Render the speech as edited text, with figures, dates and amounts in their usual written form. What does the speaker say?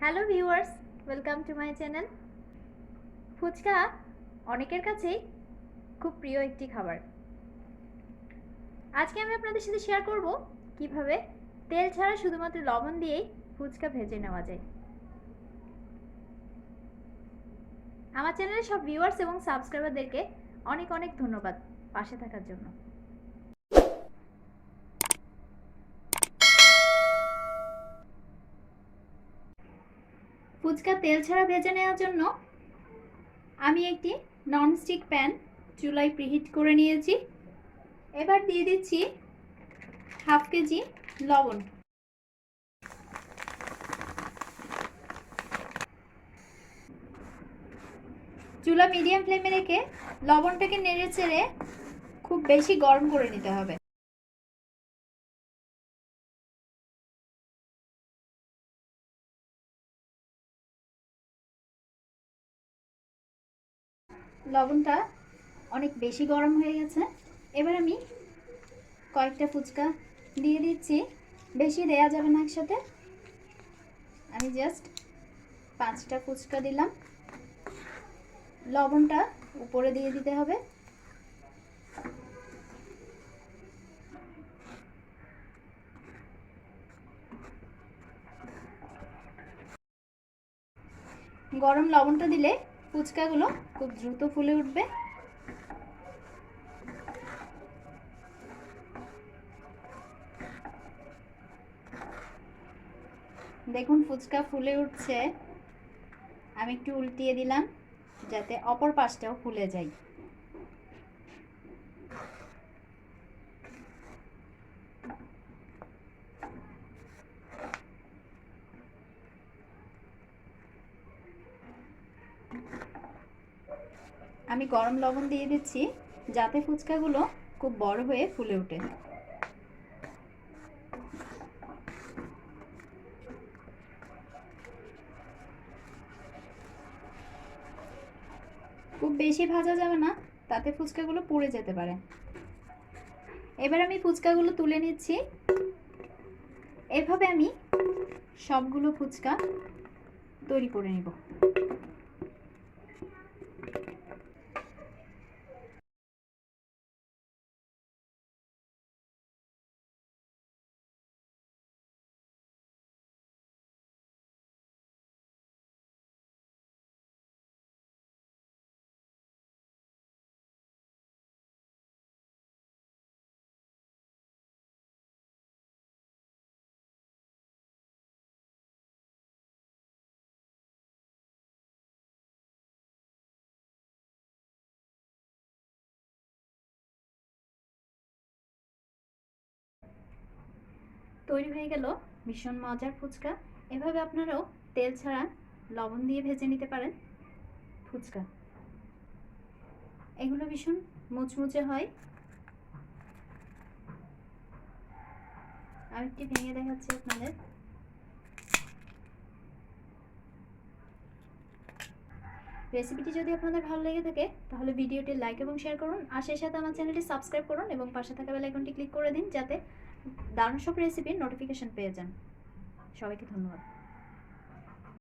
Hello viewers, welcome to my channel. Phuchka অনেকের কাছেই খুব প্রিয় একটি খাবার। আজকে আমি আপনাদের সাথে শেয়ার করব কিভাবে তেল ছাড়া শুধুমাত্র লবণ দিয়েই ফুচকা ভেজে নেওয়া যায়। আমার চ্যানেলের সব ভিউয়ার্স এবং সাবস্ক্রাইবারদেরকে অনেক অনেক ধন্যবাদ পাশে থাকার জন্য। ফুচকা তেল ছাড়া ভেজে নেওয়ার জন্য আমি একটি ননস্টিক প্যান চুলায় প্রিহিট করে নিয়েছি। এবার দিয়ে দিচ্ছি হাফ কেজি লবণ। চুলা মিডিয়াম ফ্লেমে রেখে লবণটাকে নেড়ে চেড়ে খুব বেশি গরম করে নিতে হবে। লবণটা অনেক বেশি গরম হয়ে গেছে। এবার আমি কয়েকটা ফুচকা দিয়ে দিচ্ছি। বেশি দেয়া যাবে না একসাথে, আমি জাস্ট 5টা ফুচকা দিলাম। লবণটা উপরে দিয়ে দিতে হবে। গরম লবণটা দিলে ফুচকাগুলো খুব দ্রুত ফুলে উঠবে। দেখুন ফুচকা ফুলে উঠছে। আমি একটু উল্টিয়ে দিলাম যাতে অপর পাশটাও ফুলে যায়। আমি গরম লবণ দিয়ে দিচ্ছি যাতে ফুচকাগুলো খুব বড় হয়ে ফুলে ওঠে। খুব বেশি ভাজা যাবে না, তাতে ফুচকাগুলো পুড়ে যেতে পারে। এবার আমি ফুচকাগুলো তুলে নিচ্ছি। এভাবে আমি সবগুলো ফুচকা তৈরি করে নেব। তৈরি হয়ে গেল ভীষণ মজার ফুচকা। এভাবে আপনারাও তেল ছাড়া লবণ দিয়ে ভেজে নিতে পারেন ফুচকা। এগুলো ভীষণ মুচমুচে হয়। আমি একটু ভেঙে দেখাচ্ছি আপনাদের। রেসিপিটি যদি আপনাদের ভালো লেগে থাকে তাহলে ভিডিওটি লাইক এবং শেয়ার করুন, আর সেই সাথে আমার চ্যানেলটি সাবস্ক্রাইব করুন এবং পাশে থাকা বেল আইকনটি ক্লিক করে দিন যাতে দারুণ সব রেসিপির নোটিফিকেশন পেয়ে যান। সবাইকে ধন্যবাদ।